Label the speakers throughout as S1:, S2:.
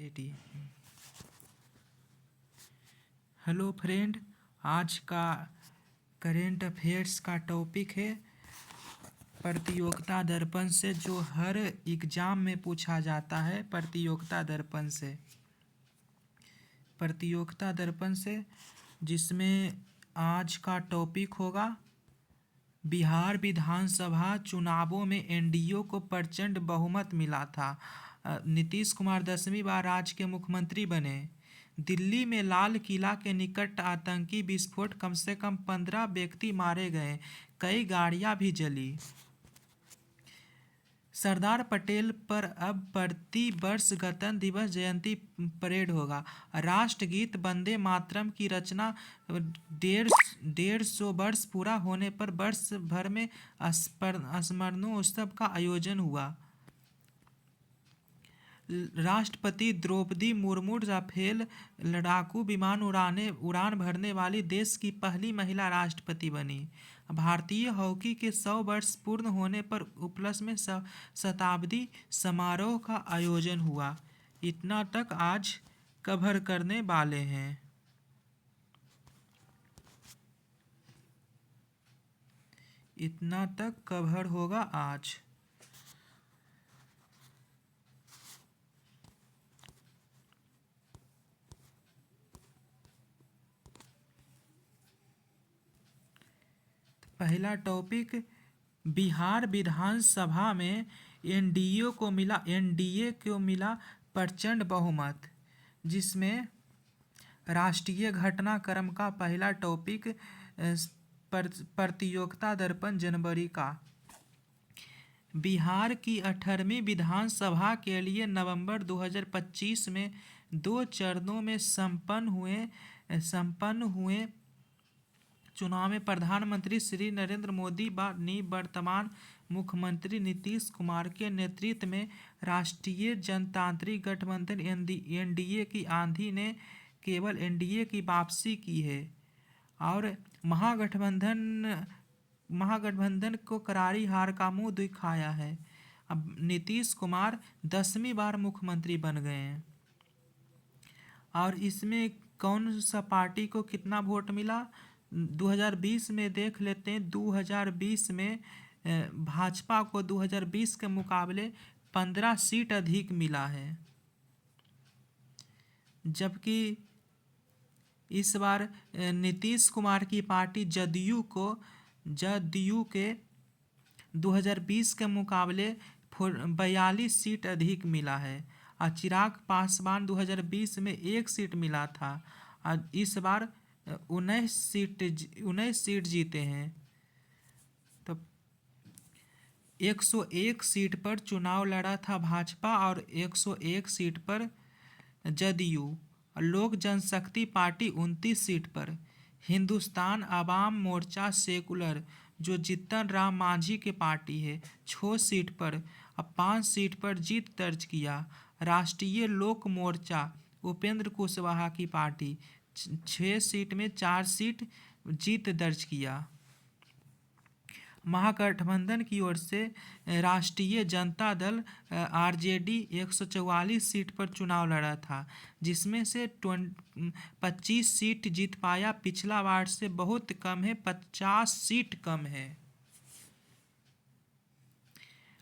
S1: Ready. Hello friend, आज का current affairs का टॉपिक है प्रतियोगिता दर्पण से, जो हर एग्ज़ाम में पूछा जाता है। प्रतियोगिता दर्पण से जिसमें आज का टॉपिक होगा बिहार विधानसभा चुनावों में एनडीए को प्रचंड बहुमत मिला था। नीतीश कुमार 10वीं बार राज्य के मुख्यमंत्री बने। दिल्ली में लाल किला के निकट आतंकी विस्फोट, कम से कम 15 व्यक्ति मारे गए, कई गाड़ियां भी जली। सरदार पटेल पर अब प्रति वर्ष गणतंत्र दिवस जयंती परेड होगा। राष्ट्रगीत वंदे मातरम की रचना 150 वर्ष पूरा होने पर वर्ष भर में स्मरणोत्सव का आयोजन हुआ। राष्ट्रपति द्रौपदी मुर्मू राफेल लड़ाकू विमान उड़ान भरने वाली देश की पहली महिला राष्ट्रपति बनी। भारतीय हॉकी के 100 वर्ष पूर्ण होने पर उपलक्ष्य में शताब्दी समारोह का आयोजन हुआ। इतना तक आज कवर करने वाले हैं। इतना तक कवर होगा आज। पहला टॉपिक, बिहार विधानसभा में एनडीए को मिला प्रचंड बहुमत, जिसमें राष्ट्रीय घटनाक्रम का पहला टॉपिक प्रतियोगिता दर्पण जनवरी का। बिहार की 18वीं विधानसभा के लिए नवंबर 2025 में 2 चरणों में संपन्न हुए चुनाव में प्रधानमंत्री श्री नरेंद्र मोदी ने वर्तमान मुख्यमंत्री नीतीश कुमार के नेतृत्व में राष्ट्रीय जनतांत्रिक गठबंधन एनडीए की आंधी ने केवल एनडीए की वापसी की है और महागठबंधन को करारी हार का मुंह दिखाया है। अब नीतीश कुमार 10वीं बार मुख्यमंत्री बन गए हैं। और इसमें कौन सा पार्टी को कितना वोट मिला 2020 में देख लेते हैं। 2020 में भाजपा को 2020 के मुकाबले 15 सीट अधिक मिला है, जबकि इस बार नीतीश कुमार की पार्टी जदयू के 2020 के मुकाबले 42 सीट अधिक मिला है। और चिराग पासवान 2020 में 1 सीट मिला था और इस बार 19 सीट जीते हैं। तो 101 सीट पर चुनाव लड़ा था भाजपा और 101 सीट पर जदयू। लोक जनशक्ति पार्टी 29 सीट पर। हिंदुस्तान अवाम मोर्चा सेकुलर, जो जीतन राम मांझी की पार्टी है, 6 सीट पर अब 5 सीट पर जीत दर्ज किया। राष्ट्रीय लोक मोर्चा उपेंद्र कुशवाहा की पार्टी 6 सीट में 4 सीट जीत दर्ज किया। महागठबंधन की ओर से राष्ट्रीय जनता दल आरजेडी 144 सीट पर चुनाव लड़ा था, जिसमें से 25 सीट जीत पाया। पिछला बार से बहुत कम है, 50 सीट कम है।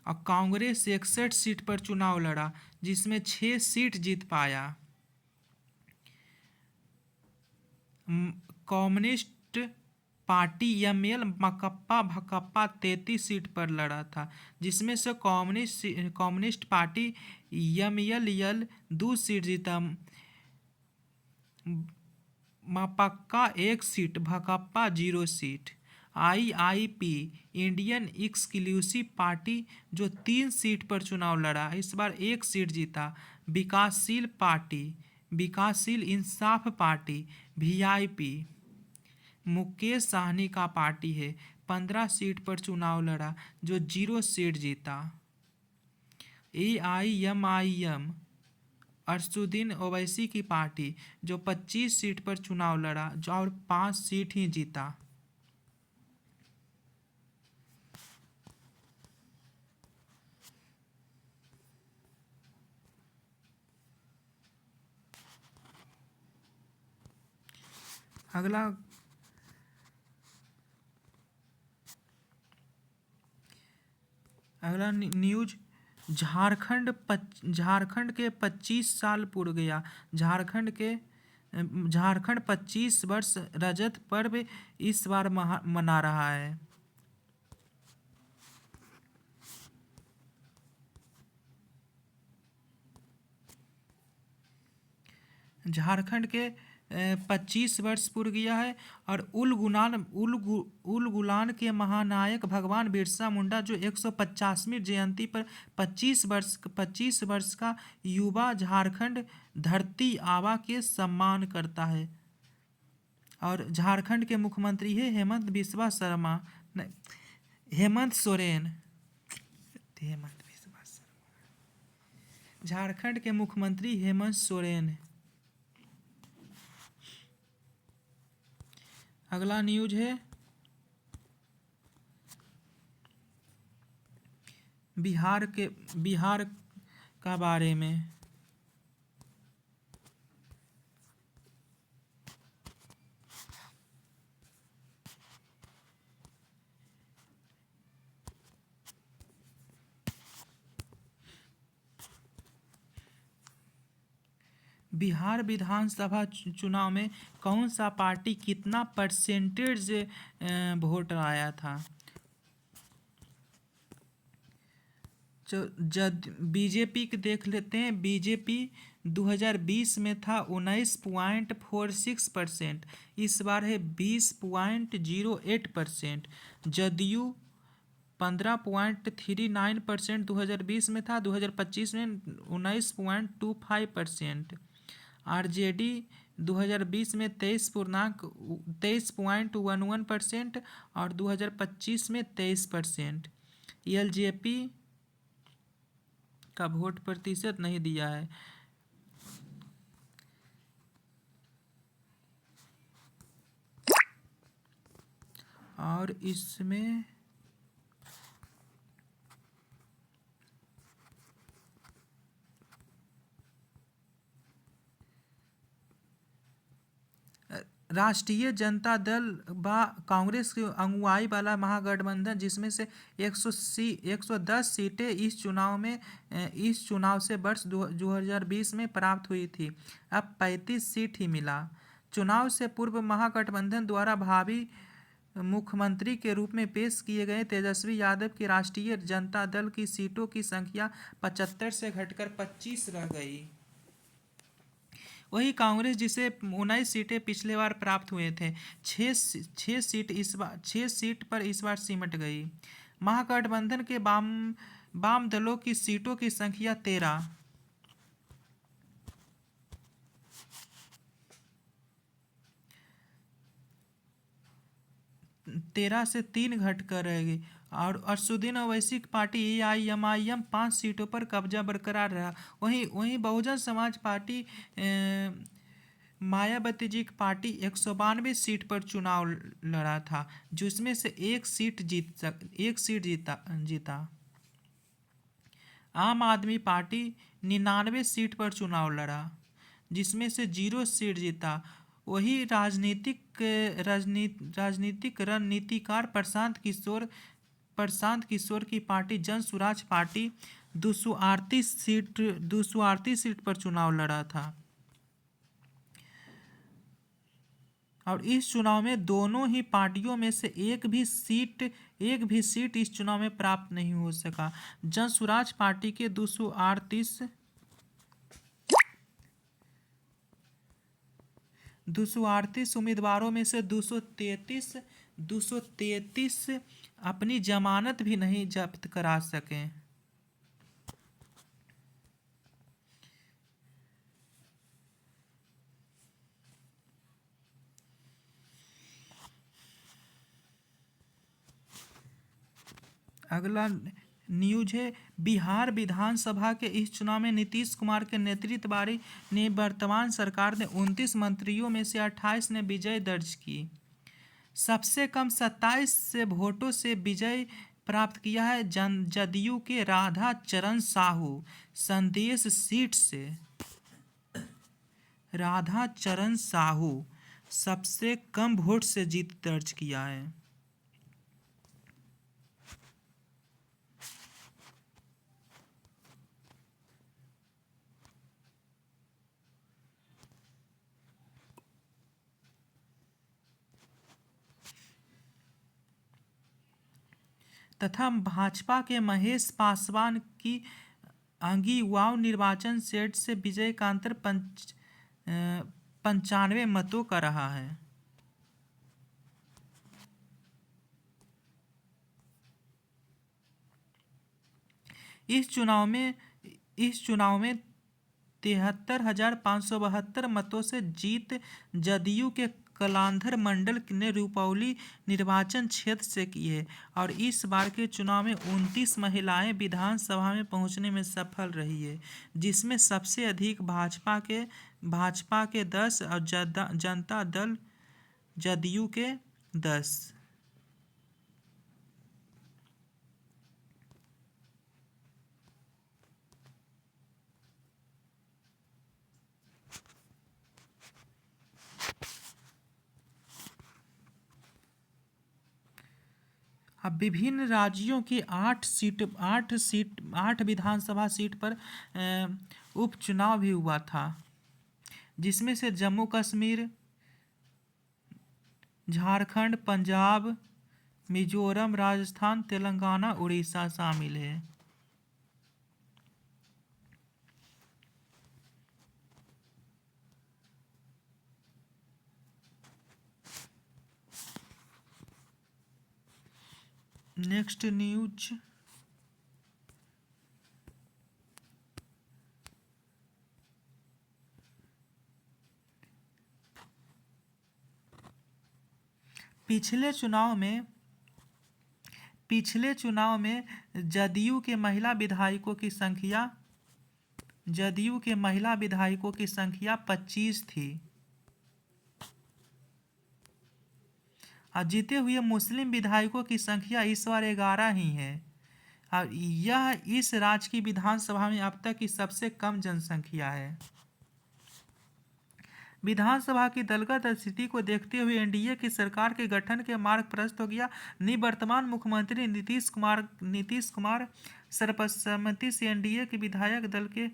S1: और कांग्रेस 61 सीट पर चुनाव लड़ा, जिसमें 6 सीट जीत पाया। कम्युनिस्ट पार्टी एमएल भकप्पा 33 सीट पर लड़ा था, जिसमें से कम्युनिस्ट पार्टी एमएल 2 सीट जीता। मपक्का 1 सीट, भकप्पा 0 seat. IIP Indian exclusive party जो 3 सीट पर चुनाव लड़ा, इस बार 1 सीट जीता। विकासशील इंसाफ पार्टी वीआईपी मुकेश साहनी का पार्टी है, 15 सीट पर चुनाव लड़ा, जो 0 सीट जीता। एआईएमआईएम अरशदुद्दीन ओवैसी की पार्टी जो 25 सीट पर चुनाव लड़ा, जो और 5 सीट ही जीता। अगला न्यूज, झारखंड के 25 साल पूर्व गया। झारखंड 25 वर्ष रजत पर्व इस बार मना रहा है। झारखंड के 25 वर्ष पूर्व गया है। और उल गुलान के महानायक भगवान बिरसा मुंडा जो 150वीं जयंती पर 25 वर्ष का युवा झारखंड धरती आबा के सम्मान करता है। और झारखंड के मुख्यमंत्री है हेमंत बिस्वा शर्मा, नहीं, हेमंत सोरेन। हेमंत बिस्वा शर्मा, झारखंड के मुख्यमंत्री हेमंत सोरेन। अगला न्यूज है बिहार का बारे में। बिहार विधानसभा चुनाव में कौन सा पार्टी कितना परसेंटेज वोट आया था? बीजेपी के देख लेते हैं। बीजेपी 2020 में था 19.46%, इस बार है 20.08%। जदयू 15.39% 2020 में था, 2025 में 19.25%। आरजेडी 2020 में 23.11% और 2025 में 23%। एलजेपी का वोट प्रतिशत नहीं दिया है। और इसमें राष्ट्रीय जनता दल व कांग्रेस की अगुवाई वाला महागठबंधन, जिसमें से 110 सीटें इस चुनाव से वर्ष 2020 में प्राप्त हुई थी, अब 35 सीट ही मिला। चुनाव से पूर्व महागठबंधन द्वारा भावी मुख्यमंत्री के रूप में पेश किए गए तेजस्वी यादव की राष्ट्रीय जनता दल की सीटों की संख्या 75 से घटकर 25 रह गई। वही कांग्रेस, जिसे 19 सीटें पिछले बार प्राप्त हुए थे, 6 सीट पर इस बार सिमट गई। महागठबंधन के वाम दलों की सीटों की संख्या 13 से 3 घटकर रहेगी। और असदुद्दीन ओवैसी की पार्टी AIMIM 5 सीटों पर कब्जा बरकरार रहा। वहीं बहुजन समाज पार्टी मायावती जी की पार्टी 192 सीट पर चुनाव लड़ा था, जिसमें से एक सीट जीता। आम आदमी पार्टी 99 सीट पर चुनाव लड़ा, जिसमें से 0 सीट जीता। वही राजनीतिक रणनीतिकार प्रशांत किशोर की पार्टी जन स्वराज पार्टी 238 सीट पर चुनाव लड़ा था। और इस चुनाव में दोनों ही पार्टियों में से एक भी सीट इस चुनाव में प्राप्त नहीं हो सका। जन स्वराज पार्टी के 238 उम्मीदवारों में से 233 अपनी जमानत भी नहीं जब्त करा सके। अगला न्यूज है बिहार विधानसभा के इस चुनाव में नीतीश कुमार के नेतृत्व वाली वर्तमान सरकार ने 29 मंत्रियों में से 28 ने विजय दर्ज की। सबसे कम 27 से वोटों से विजय प्राप्त किया है जदयू के राधा चरण साहू संदेश सीट से। राधा चरण साहू सबसे कम वोट से जीत दर्ज किया है। तथा भाजपा के महेश पासवान की आंगी युवाओं निर्वाचन क्षेत्र से विजय का अंतर 95 मतों का रहा है। इस चुनाव में 73,572 मतों से जीत जदयू के कलांधर मंडल ने रुपौली निर्वाचन क्षेत्र से की है और इस बार के चुनाव में 29 महिलाएं विधानसभा में पहुंचने में सफल रही है, जिसमें सबसे अधिक भाजपा के 10 और जनता दल जदयू के 10। अब विभिन्न राज्यों की 8 विधानसभा सीट पर उपचुनाव भी हुआ था, जिसमें से जम्मू कश्मीर, झारखंड, पंजाब, मिजोरम, राजस्थान, तेलंगाना, उड़ीसा शामिल है। Next news. पिछले चुनाव में जदयू के महिला विधायकों की संख्या 25 थी और जीते हुए मुस्लिम विधायकों की संख्या इस बार 11 ही है और यह इस राज्य की विधानसभा में अब तक की सबसे कम जनसंख्या है। विधानसभा की दलगत स्थिति को देखते हुए एनडीए की सरकार के गठन के मार्ग प्रशस्त हो गया। निवर्तमान मुख्यमंत्री नीतीश कुमार सर्वसम्मति से एनडीए के विधायक दल के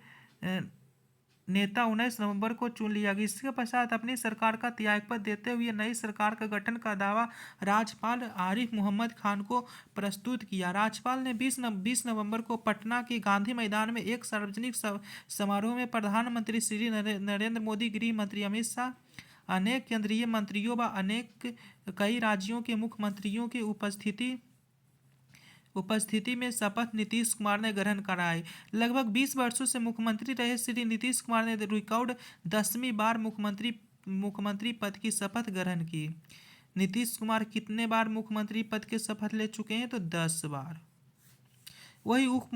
S1: नेता 19 नवंबर को चुन लिया गया। इसके पश्चात अपनी सरकार का त्यागपत्र देते हुए नई सरकार का गठन का दावा राज्यपाल आरिफ मोहम्मद खान को प्रस्तुत किया। राज्यपाल ने 20 नवंबर को पटना के गांधी मैदान में एक सार्वजनिक समारोह में प्रधानमंत्री श्री नरेंद्र मोदी, गृह मंत्री अमित शाह, अनेक केंद्रीय मंत्रियों व कई राज्यों के मुख्यमंत्रियों की उपस्थिति में शपथ नीतीश कुमार ने ग्रहण कराई। लगभग 20 वर्षों से मुख्यमंत्री रहे श्री नीतीश कुमार ने रिकॉर्ड 10वीं बार मुख्यमंत्री पद की शपथ ग्रहण की। नीतीश कुमार कितने बार मुख्यमंत्री पद की शपथ ले चुके हैं? तो 10 बार। वही उप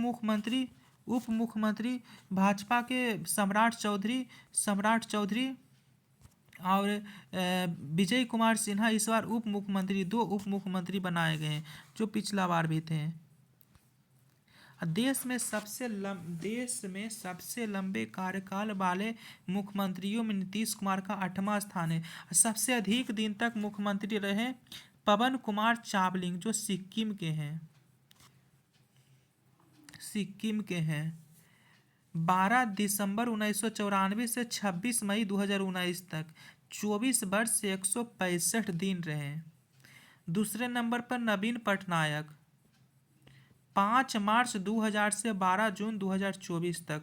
S1: मुख्यमंत्री भाजपा के सम्राट चौधरी और विजय कुमार सिन्हा इस बार दो उप मुख्यमंत्री बनाए गए हैं, जो पिछला बार भी थे। देश में सबसे लंबे कार्यकाल वाले मुख्यमंत्रियों में नीतीश कुमार का 8वां स्थान है। सबसे अधिक दिन तक मुख्यमंत्री रहे पवन कुमार चावलिंग, जो सिक्किम के हैं। 12 दिसंबर 1994 से 26 मई 2019 तक 24 वर्ष से 165 दिन रहे। दूसरे नंबर पर नवीन पटनायक 5 मार्च 2000 से 12 जून 2024 तक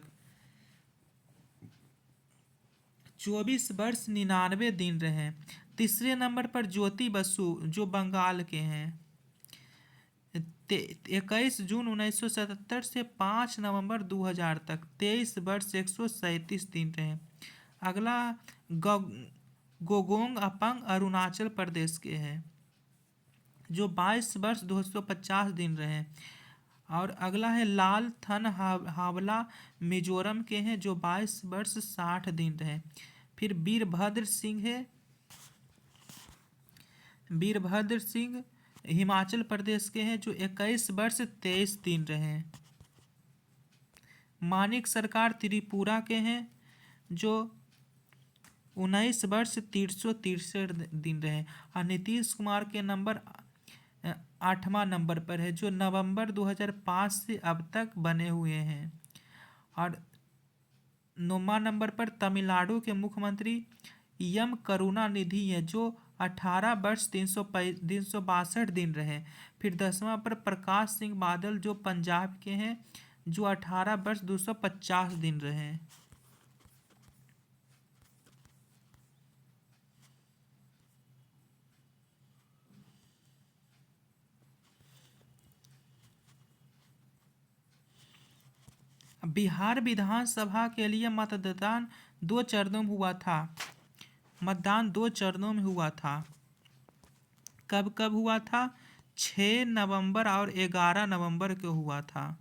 S1: 24 वर्ष 99 दिन रहे। तीसरे नंबर पर ज्योति बसु, जो बंगाल के हैं, 21 जून 1977 से 5 नवंबर 2000 तक 23 वर्ष 137 दिन रहे। अगला गोगोंग अपांग अरुणाचल प्रदेश के हैं, जो 22 वर्ष 250 दिन रहे। और अगला है लाल थन हावला, मिजोरम के हैं, जो 22 वर्ष 60 दिन रहे। फिर वीरभद्र सिंह हिमाचल प्रदेश के हैं, जो 21 वर्ष 23 दिन रहे। मानिक सरकार त्रिपुरा के हैं, जो 19 वर्ष 363 दिन रहे। और नीतीश कुमार के नंबर 8वां नंबर पर है, जो नवंबर 2005 से अब तक बने हुए हैं। और 9वां नंबर पर तमिलनाडु के मुख्यमंत्री एम करुणानिधि है, जो 18 वर्ष 362 दिन रहे। फिर 10वां पर प्रकाश सिंह बादल, जो पंजाब के हैं, जो 18 वर्ष 250 दिन रहे। बिहार विधानसभा के लिए मतदान 2 चरणों में हुआ था। मतदान 2 चरणों में हुआ था। कब कब हुआ था? 6 नवंबर और 11 नवंबर को हुआ था।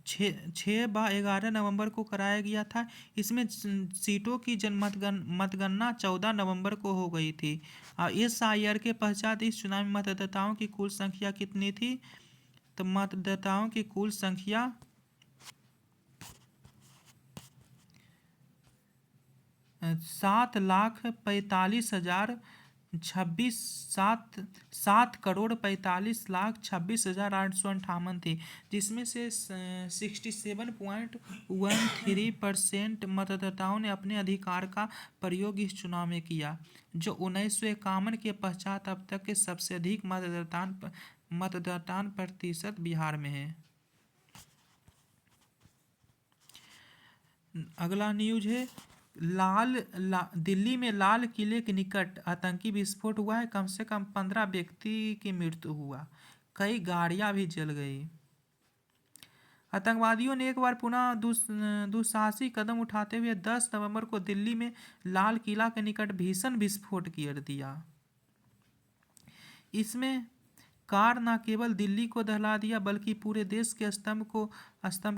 S1: छः व 11 नवंबर को कराया गया था। इसमें सीटों की मतगणना 14 नवंबर को हो गई थी। और SIR के पश्चात इस चुनाव में मतदाताओं की कुल संख्या कितनी थी? तो मतदाताओं की कुल संख्या 7,45,826 थी, जिसमें से 67.13% मतदाताओं ने अपने अधिकार का प्रयोग इस चुनाव में किया, जो 1951 के पश्चात अब तक के सबसे अधिक मतदान प्रतिशत बिहार में है। अगला न्यूज है दिल्ली में लाल किले के निकट आतंकी विस्फोट हुआ है। कम से कम 15 व्यक्ति की मृत्यु हुआ, कई गाड़ियां भी जल गई। आतंकवादियों ने एक बार पुनः दुस्साहसी कदम उठाते हुए 10 नवंबर को दिल्ली में लाल किला के निकट भीषण विस्फोट कर दिया। इसमें कार न केवल दिल्ली को दहला दिया, बल्कि पूरे देश के स्तंभ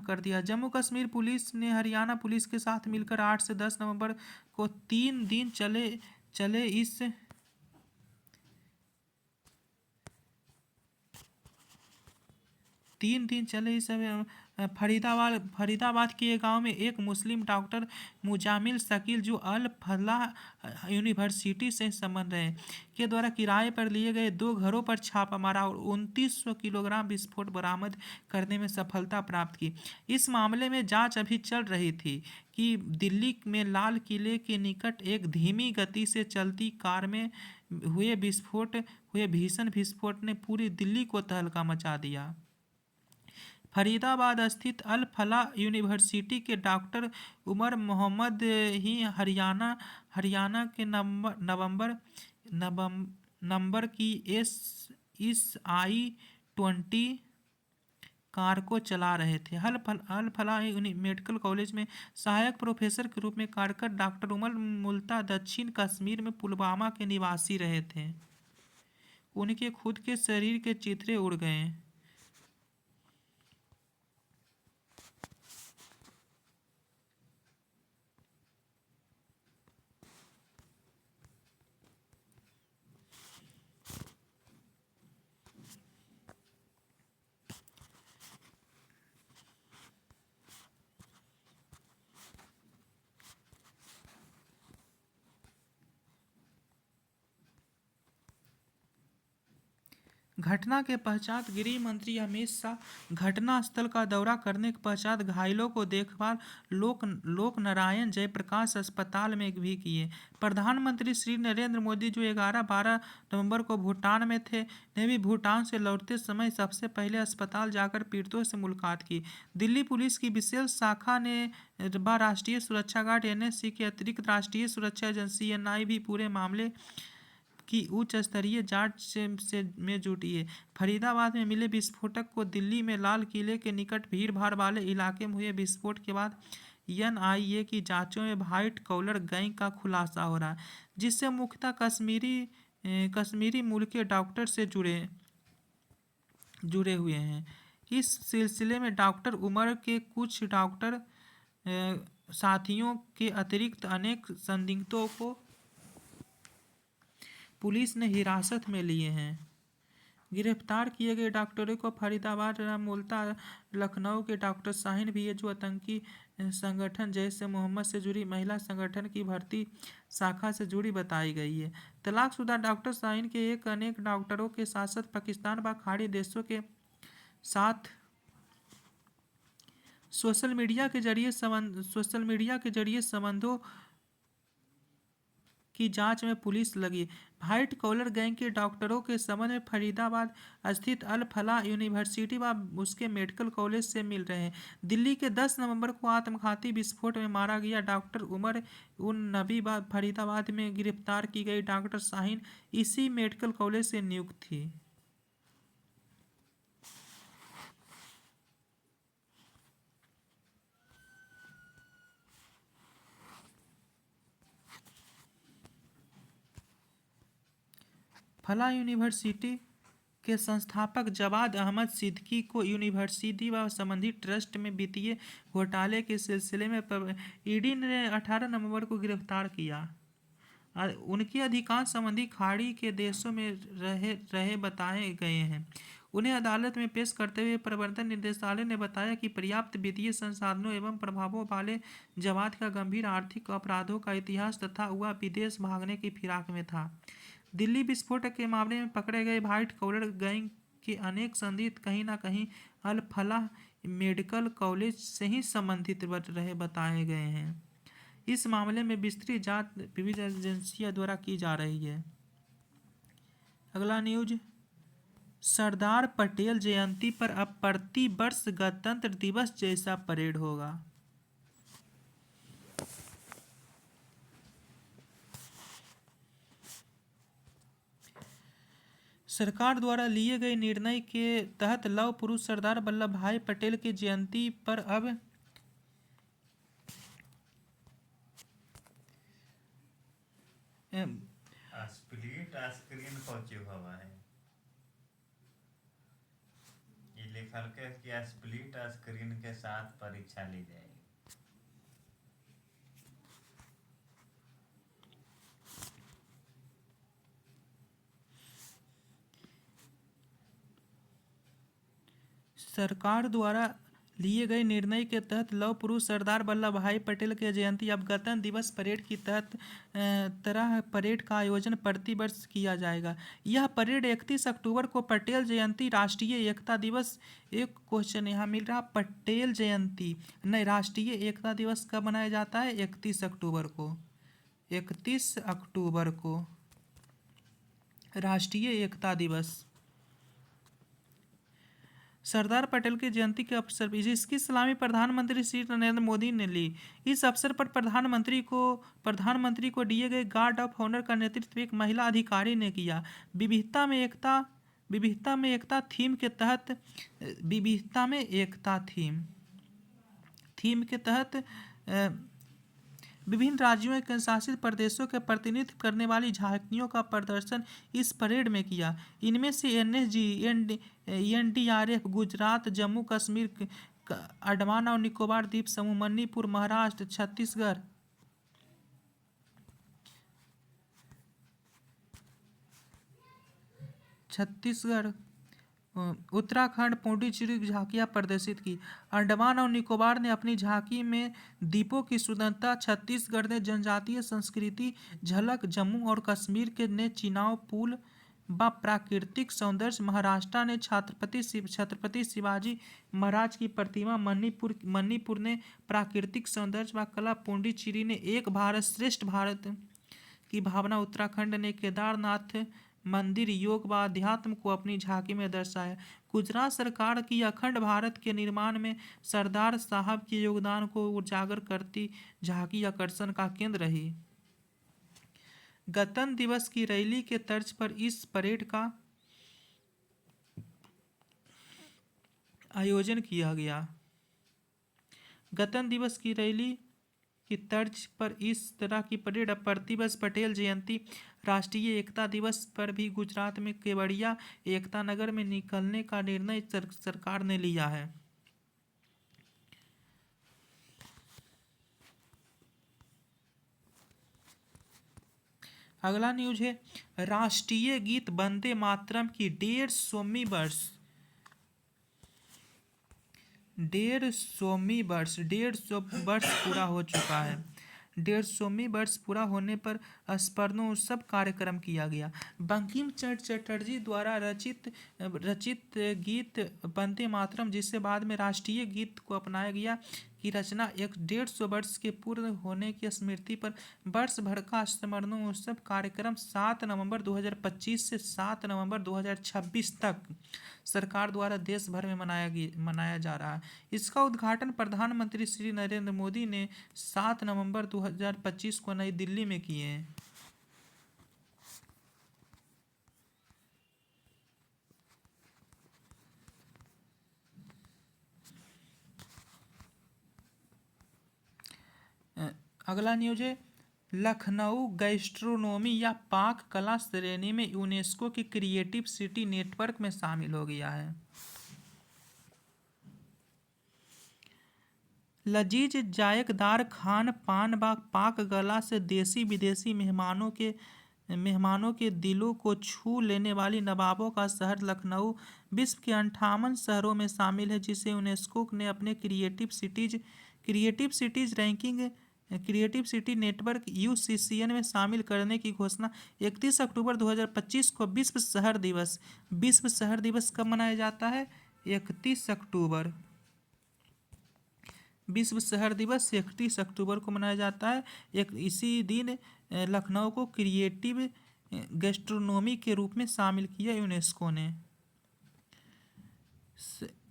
S1: कर दिया। जम्मू कश्मीर पुलिस ने हरियाणा पुलिस के साथ मिलकर 8 से 10 नवंबर को 3 दिन चले इस फरीदाबाद के एक गांव में एक मुस्लिम डॉक्टर मुजामिल शकील, जो अल फलाह यूनिवर्सिटी से संबंध है, के द्वारा किराए पर लिए गए 2 घरों पर छापा मारा और 2900 किलोग्राम विस्फोट बरामद करने में सफलता प्राप्त की। इस मामले में जांच अभी चल रही थी कि दिल्ली में लाल किले के निकट एक धीमी गति से चलती कार में हुए भीषण विस्फोट ने पूरी दिल्ली को तहलका मचा दिया। फरीदाबाद स्थित अल फलाह यूनिवर्सिटी के डॉक्टर उमर मोहम्मद ही हरियाणा के नंबर की SI-20 कार को चला रहे थे। अल फलाह मेडिकल कॉलेज में सहायक प्रोफेसर के रूप में कार्यरत डॉक्टर उमर मूलतः दक्षिण कश्मीर में पुलवामा के निवासी रहे थे। उनके खुद के शरीर के चित्रे उड़ गए। घटना के पश्चात गृह मंत्री अमित शाह घटनास्थल का दौरा करने के पश्चात घायलों को देखभाल लोक नारायण जयप्रकाश अस्पताल में भी किए। प्रधानमंत्री श्री नरेंद्र मोदी, जो 11-12 नवंबर को भूटान में थे, ने भी भूटान से लौटते समय सबसे पहले अस्पताल जाकर पीड़ितों से मुलाकात की। दिल्ली पुलिस की विशेष शाखा ने राष्ट्रीय सुरक्षा गार्ड NSC के अतिरिक्त राष्ट्रीय सुरक्षा एजेंसी NI भी पूरे मामले की उच्च स्तरीय जांच में जुटी है। फरीदाबाद में मिले विस्फोटक को दिल्ली में लाल किले के निकट भीड़ भाड़ वाले इलाके में हुए विस्फोट के बाद NIA की जांचों में व्हाइट कॉलर गैंग का खुलासा हो रहा है, जिससे मुख्यतः कश्मीरी मूल के डॉक्टर से जुड़े हुए हैं। इस सिलसिले में डॉक्टर उमर के कुछ डॉक्टर साथियों के अतिरिक्त अनेक संदिग्धों को पुलिस ने हिरासत में लिए हैं। गिरफ्तार किए गए डॉक्टरों को फरीदाबाद, रामोलता, लखनऊ के डॉक्टर शाहीन भी है, जो आतंकी संगठन जैश ए मोहम्मद से जुड़ी महिला संगठन की भर्ती शाखा से जुड़ी बताई गई है। तलाकशुदा डॉक्टर शाहीन के एक अनेक डॉक्टरों के साथ साथ पाकिस्तान व खाड़ी देशों के साथ सोशल मीडिया के जरिए संबंधों की जांच में पुलिस लगी। व्हाइट कॉलर गैंग के डॉक्टरों के संबंध में फरीदाबाद स्थित अल फलाह यूनिवर्सिटी व उसके मेडिकल कॉलेज से मिल रहे हैं। दिल्ली के 10 नवंबर को आत्मघाती विस्फोट में मारा गया डॉक्टर उमर उन नबी फरीदाबाद में गिरफ्तार की गई डॉक्टर शाहीन इसी मेडिकल कॉलेज से नियुक्त थी। फलाह यूनिवर्सिटी के संस्थापक जवाद अहमद सिद्दीकी को यूनिवर्सिटी व संबंधित ट्रस्ट में वित्तीय घोटाले के सिलसिले में ईडी ने 18 नवंबर को गिरफ्तार किया। उनके अधिकांश संबंधी खाड़ी के देशों में रहे बताए गए हैं। उन्हें अदालत में पेश करते हुए प्रवर्तन निदेशालय ने बताया कि पर्याप्त वित्तीय संसाधनों एवं प्रभावों वाले जवाद का गंभीर आर्थिक अपराधों का इतिहास तथा वह विदेश भागने की फिराक में था। दिल्ली विस्फोट के मामले में पकड़े गए व्हाइट कॉलर गैंग के अनेक संदिग्ध कहीं न कहीं अल फलाह मेडिकल कॉलेज से ही संबंधित रहे बताए गए हैं। इस मामले में विस्तृत जांच विविध एजेंसियों द्वारा की जा रही है। अगला न्यूज, सरदार पटेल जयंती पर अब प्रति वर्ष गणतंत्र दिवस जैसा परेड होगा। सरकार द्वारा लिए गए निर्णय के तहत लौह पुरुष सरदार वल्लभ भाई पटेल की जयंती पर अब
S2: स्प्लिट स्क्रीन पहुंचे हुआ है। ये लिखल के कि स्प्लिट स्क्रीन के साथ परीक्षा ली जाएगी।
S1: सरकार द्वारा लिए गए निर्णय के तहत लौह पुरुष सरदार वल्लभ भाई पटेल की जयंती अब गणतंत्र दिवस परेड की तरह परेड का आयोजन प्रति वर्ष किया जाएगा। यह परेड 31 अक्टूबर को पटेल जयंती, राष्ट्रीय एकता दिवस, एक क्वेश्चन यहाँ मिल रहा, पटेल जयंती नहीं, राष्ट्रीय एकता दिवस कब मनाया जाता है? 31 अक्टूबर को। 31 अक्टूबर को राष्ट्रीय एकता दिवस सरदार पटेल की जयंती के अवसर पर इसकी सलामी प्रधानमंत्री श्री नरेंद्र मोदी ने ली। इस अवसर पर प्रधानमंत्री को दिए गए गार्ड ऑफ ऑनर का नेतृत्व एक महिला अधिकारी ने किया। विविधता में एकता थीम के तहत विभिन्न राज्यों और केंद्रशासित प्रदेशों के प्रतिनिधित्व करने वाली झांकियों का प्रदर्शन इस परेड में किया। इनमें से एनएसजी, एनडीआरएफ, गुजरात, जम्मू कश्मीर, अंडमान और निकोबार द्वीप समूह, मणिपुर, महाराष्ट्र, छत्तीसगढ़, उत्तराखंड, पुडुचेरी झांकियां प्रदर्शित की। अंडमान और निकोबार ने अपनी झांकी में द्वीपों की सुंदरता, छत्तीसगढ़ ने जनजातीय संस्कृति झलक, जम्मू और कश्मीर के ने चिनाव पुल व प्राकृतिक सौंदर्य, महाराष्ट्र ने छत्रपति शिवाजी महाराज की प्रतिमा, मणिपुर ने प्राकृतिक सौंदर्य व कला, पुडुचेरी ने एक भारत श्रेष्ठ भारत की भावना, उत्तराखंड ने केदारनाथ मंदिर, योग व अध्यात्म को अपनी झांकी में दर्शाया। गुजरात सरकार की अखंड भारत के निर्माण में सरदार साहब के योगदान को उजागर करती झांकी आकर्षण का केंद्र रही। गणतंत्र दिवस की रैली के तर्ज पर इस परेड का आयोजन किया गया। गणतंत्र दिवस की रैली की तर्ज पर इस तरह की परेड अब प्रतिवर्ष पटेल जयंती, राष्ट्रीय एकता दिवस पर भी गुजरात में केवड़िया एकता नगर में निकलने का निर्णय सरकार ने लिया है। अगला न्यूज है, राष्ट्रीय गीत वंदे मातरम की 150वीं वर्ष 150 वर्ष पूरा हो चुका है। 150वीं वर्ष पूरा होने पर स्वर्णोत्सव कार्यक्रम किया गया। बंकिम चंद्र चटर्जी द्वारा रचित गीत वंदे मातरम, जिसे बाद में राष्ट्रीय गीत को अपनाया गया, की रचना 150 वर्ष के पूर्ण होने की स्मृति पर वर्ष भर का स्वर्णोत्सव कार्यक्रम 7 नवंबर 2025 से 7 नवंबर 2026 तक सरकार द्वारा देश भर में मनाया जा रहा है। इसका उद्घाटन प्रधानमंत्री श्री नरेंद्र मोदी ने 7 नवंबर 2025 को नई दिल्ली में किए हैं। अगला न्यूज है, लखनऊ गैस्ट्रोनोमी या पाक कला श्रेणी में यूनेस्को की क्रिएटिव सिटी नेटवर्क में शामिल हो गया है। लजीज जायकदार खान पान व पाक कला से देसी विदेशी मेहमानों के दिलों को छू लेने वाली नवाबों का शहर लखनऊ विश्व के 58 शहरों में शामिल है, जिसे यूनेस्को ने अपने क्रिएटिव सिटी नेटवर्क यूसीसीएन में शामिल करने की घोषणा 31 अक्टूबर 2025 को विश्व शहर दिवस कब मनाया जाता है? 31 अक्टूबर। विश्व शहर दिवस 31 अक्टूबर को मनाया जाता है। इसी दिन लखनऊ को क्रिएटिव गैस्ट्रोनोमी के रूप में शामिल किया यूनेस्को ने।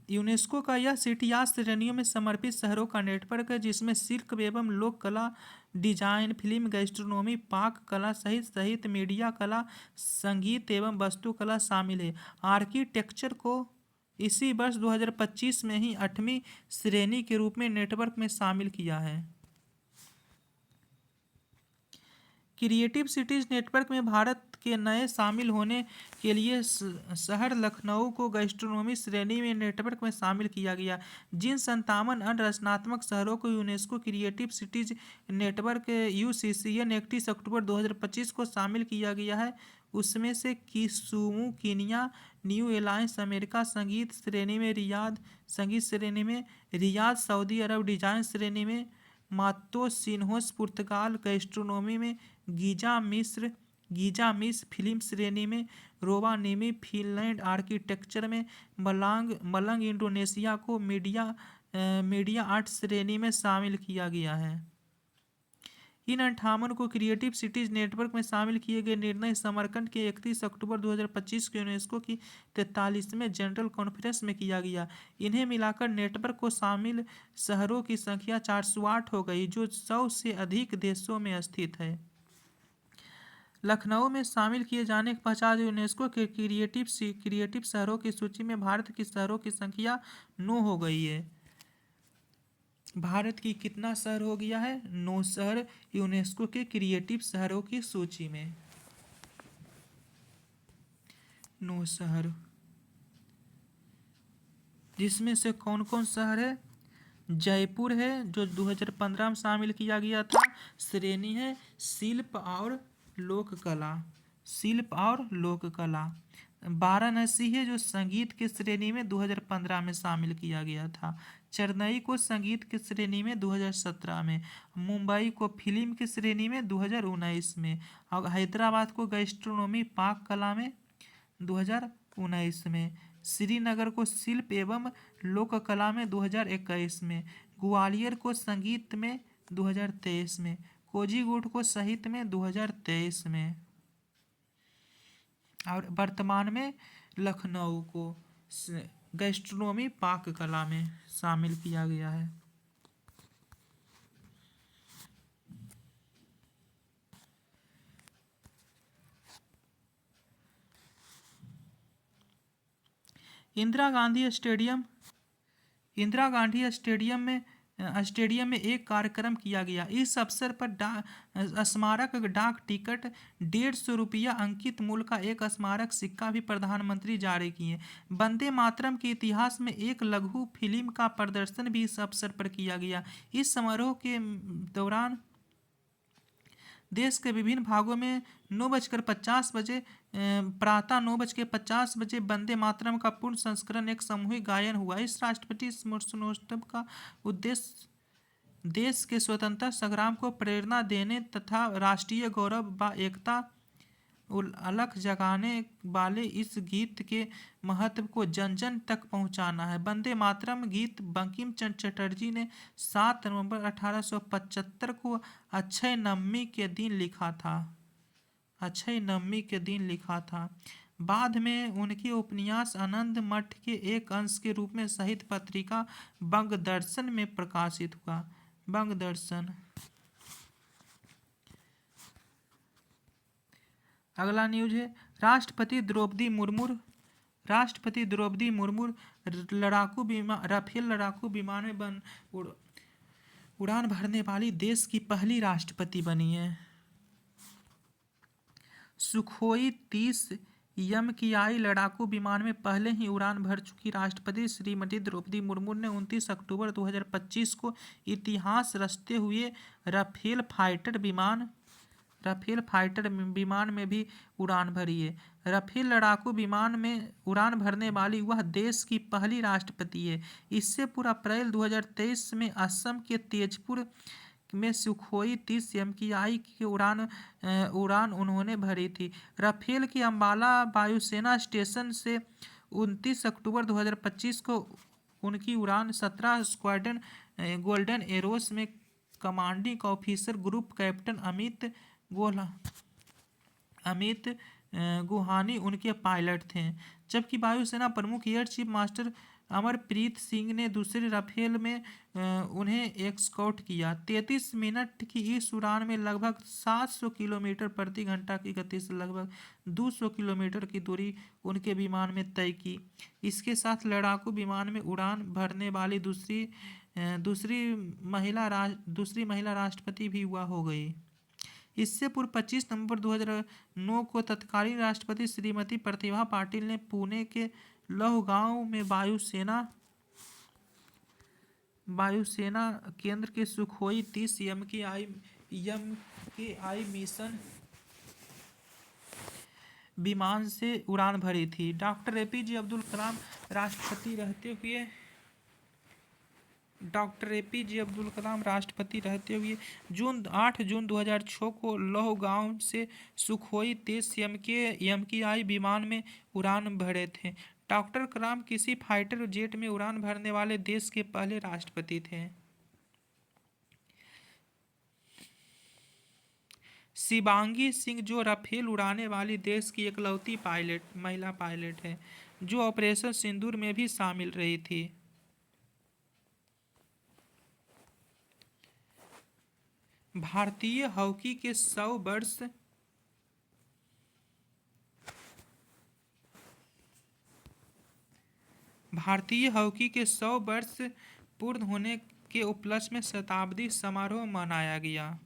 S1: यूनेस्को का यह सिटी 8 श्रेणियों में समर्पित शहरों का नेटवर्क है, जिसमें शिल्प एवं लोक कला, डिजाइन, फिल्म, गैस्ट्रोनोमी, पाक कला सहित मीडिया कला, संगीत एवं वास्तुकला शामिल है। आर्किटेक्चर को इसी वर्ष 2025 में ही 8वीं श्रेणी के रूप में नेटवर्क में शामिल किया है। क्रिएटिव सिटीज नेटवर्क में भारत के नए शामिल होने के लिए शहर लखनऊ को गैस्ट्रोनोमी श्रेणी में नेटवर्क में शामिल किया गया। जिन 57 अन्य रचनात्मक शहरों को UNESCO creative cities network UCCN 31 अक्टूबर 2025 को शामिल किया गया है, उसमें से Kisumu Kenya, new alliance America, संगीत श्रेणी में रियाद सऊदी अरब, डिजाइन श्रेणी में मातोसिन्होस पुर्तगाल, गैस्ट्रोनोमी में गीजा मिस्र, फिल्म श्रेणी में रोवानीमी फिनलैंड, आर्किटेक्चर में मलंग इंडोनेशिया को मीडिया आर्ट श्रेणी में शामिल किया गया है। इन 58 को क्रिएटिव सिटीज नेटवर्क में शामिल किए गए निर्णय समरकंद के 31 अक्टूबर 2025 को यूनेस्को की 43वें जनरल कॉन्फ्रेंस में किया गया। इन्हें मिलाकर नेटवर्क को शामिल शहरों की संख्या 408 हो गई, जो 100 से अधिक देशों में स्थित है। लखनऊ में शामिल किए जाने के पश्चात यूनेस्को के क्रिएटिव शहरों की सूची में भारत की शहरों की संख्या 9 हो गई है। भारत की कितना शहर हो गया है? 9 शहर यूनेस्को के क्रिएटिव शहरों की सूची में। 9 शहर, जिसमें से कौन कौन शहर है? जयपुर है, जो 2015 में शामिल किया गया था। श्रेणी है शिल्प और लोक कला। वाराणसी है, जो संगीत के श्रेणी में 2015 में शामिल किया गया था। चेन्नई को संगीत की श्रेणी में 2017 में, मुंबई को फिल्म की श्रेणी में 2019 में, और हैदराबाद को गैस्ट्रोनोमी पाक कला में 2019 में, श्रीनगर को शिल्प एवं लोक कला में 2021 में, ग्वालियर को संगीत में 2023 में, कोझीकोड को साहित्य में 2023 में, और वर्तमान में लखनऊ को गैस्ट्रोनोमी पाक कला में शामिल किया गया है। इंदिरा गांधी स्टेडियम में स्टेडियम में एक कार्यक्रम किया गया। इस अवसर पर स्मारक डाक टिकट 150 रुपया अंकित मूल्य का एक स्मारक सिक्का भी प्रधानमंत्री जारी किए। वंदे मातरम के इतिहास में एक लघु फिल्म का प्रदर्शन भी इस अवसर पर किया गया। इस समारोह के दौरान देश के विभिन्न भागों में 9:50 बजे प्रातः 9:50 बजे वंदे मातरम का पूर्ण संस्करण एक सामूहिक गायन हुआ। इस राष्ट्रपति स्मरणोत्सव का उद्देश्य देश के स्वतंत्रता संग्राम को प्रेरणा देने तथा राष्ट्रीय गौरव व एकता अलख जगाने वाले इस गीत के महत्व को जन जन तक पहुंचाना है। वंदे मातरम गीत बंकिम चंद्र चटर्जी ने 7 नवंबर 1875 को अक्षय नवमी के दिन लिखा था। अक्षय नवमी के दिन लिखा था। बाद में उनके उपन्यास आनंद मठ के एक अंश के रूप में साहित्य पत्रिका बंगदर्शन में प्रकाशित हुआ। बंगदर्शन। अगला न्यूज है राष्ट्रपति द्रौपदी मुर्मू राफेल लड़ाकू विमान में उड़ान भरने वाली देश की पहली राष्ट्रपति बनी है। सुखोई 30 MKI लड़ाकू विमान में पहले ही उड़ान भर चुकी राष्ट्रपति श्रीमती द्रौपदी मुर्मू ने 29 अक्टूबर 2025 को इतिहास रचते हुए राफेल फाइटर विमान में भी उड़ान भरी है। राफेल लड़ाकू विमान में उड़ान भरने वाली वह देश की पहली राष्ट्रपति है। इससे पूर्व अप्रैल 2023 में असम के तेजपुर में सुखोई 30 MKI की उड़ान उन्होंने भरी थी। राफेल के अंबाला वायुसेना स्टेशन से 29 अक्टूबर 2025 को उनकी उड़ान 17 स्क्वाड्रन गोल्डन एरोस में commanding officer group captain Amit Guhani उनके पायलट थे, जबकि वायुसेना प्रमुख air chief marshal Amarpreet Singh ने दूसरे राफेल में उन्हें एस्कॉर्ट किया। 33 मिनट की इस उड़ान में लगभग 700 किलोमीटर प्रति घंटा की गति से लगभग 200 किलोमीटर की दूरी उनके विमान में तय की। इसके साथ लड़ाकू विमान में उड़ान भरने वाली दूसरी महिला राष्ट्रपति भी हुआ हो गई। इससे पूर्व 25 नवंबर 2009 को तत्कालीन राष्ट्रपति श्रीमती प्रतिभा पाटिल ने पुणे के लौहगांव में वायुसेना केंद्र के सुखोई 30 MKI मिशन विमान से उड़ान भरी थी। डॉक्टर APJ अब्दुल कलाम राष्ट्रपति रहते हुए 8 जून 2006 को लौहगांव से सुखोई 30 MKI विमान में उड़ान भरे थे। डॉक्टर कलाम किसी फाइटर जेट में उड़ान भरने वाले देश के पहले राष्ट्रपति थे। शिवांगी सिंह जो राफेल उड़ाने वाली देश की इकलौती महिला पायलट है, जो ऑपरेशन सिंदूर में भी शामिल रही थी। भारतीय हॉकी के 100 वर्ष पूर्ण होने के उपलक्ष्य में शताब्दी समारोह मनाया गया।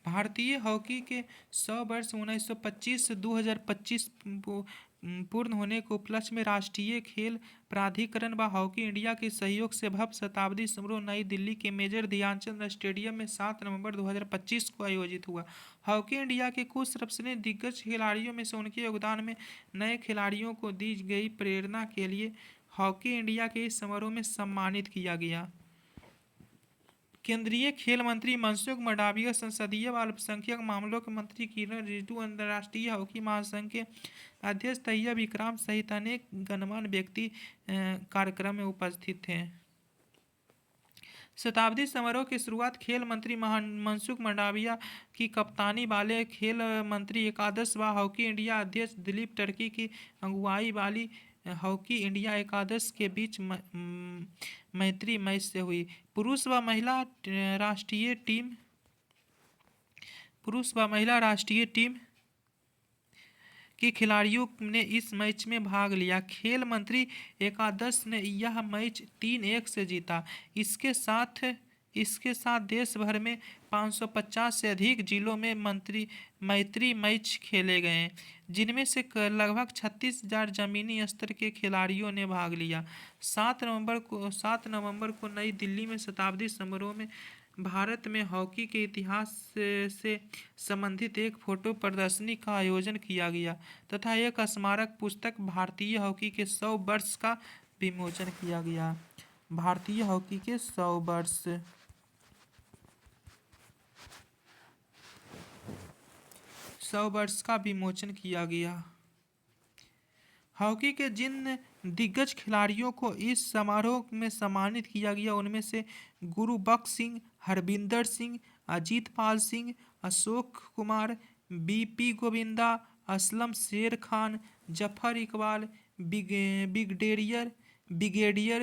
S1: भारतीय हॉकी के 100 वर्ष 1925 से 2025 पूर्ण होने के उपलक्ष्य में राष्ट्रीय खेल प्राधिकरण व हॉकी इंडिया के सहयोग से भव्य शताब्दी समारोह नई दिल्ली के मेजर ध्यानचंद स्टेडियम में 7 नवंबर 2025 को आयोजित हुआ। हॉकी इंडिया के कुछ सबसे दिग्गज खिलाड़ियों में से उनके योगदान में नए खिलाड़ियों को दी गई प्रेरणा के लिए हॉकी इंडिया के इस समारोह में सम्मानित किया गया। केंद्रीय खेल मंत्री मनसुख मंडाविया, संसदीय व अल्पसंख्यक मामलों के मंत्री किरण रिजिजू, अंतर्राष्ट्रीय हॉकी महासंघ के अध्यक्ष तैयब इकराम सहित अनेक गणमान्य व्यक्ति कार्यक्रम में उपस्थित थे। शताब्दी समारोह की शुरुआत खेल मंत्री मनसुख मंडाविया की कप्तानी वाले खेल मंत्री एकादश व हॉकी इंडिया अध्यक्ष दिलीप टर्की की अगुवाई वाली हॉकी इंडिया एकादश के बीच मैत्री मैच से हुई। पुरुष व महिला राष्ट्रीय टीम पुरुष व महिला राष्ट्रीय टीम के खिलाड़ियों ने इस मैच में भाग लिया। खेल मंत्री एकादश ने यह मैच 3-1 से जीता। इसके साथ देश भर में 550 से अधिक जिलों में मैत्री मैच खेले गए, जिनमें से लगभग 36,000 जमीनी स्तर के खिलाड़ियों ने भाग लिया। 7 नवंबर को नई दिल्ली में शताब्दी समारोह में भारत में हॉकी के इतिहास से संबंधित एक फोटो प्रदर्शनी का आयोजन किया गया तथा एक स्मारक पुस्तक भारतीय हॉकी के 100 वर्ष का विमोचन किया गया। भारतीय हॉकी के 100 वर्ष का विमोचन किया गया। हॉकी के जिन दिग्गज खिलाड़ियों को इस समारोह में सम्मानित किया गया, उनमें से Gurbaksh Singh, Harvinder Singh, Ajit Pal Singh, Ashok Kumar, BP Govinda, Aslam Sher Khan, Zafar Iqbal, brigadier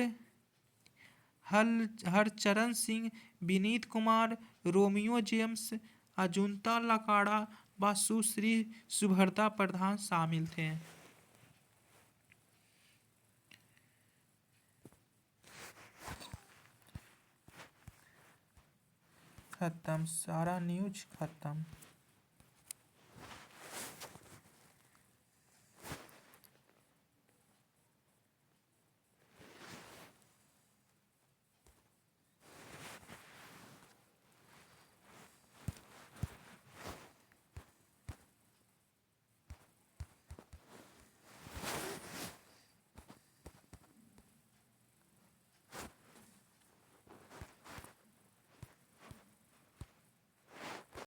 S1: Harcharan Singh, Vineet Kumar, Romeo James, Asunta Lakra व सुश्री सुभद्रा प्रधान शामिल थे। खत्म, सारा न्यूज खत्म।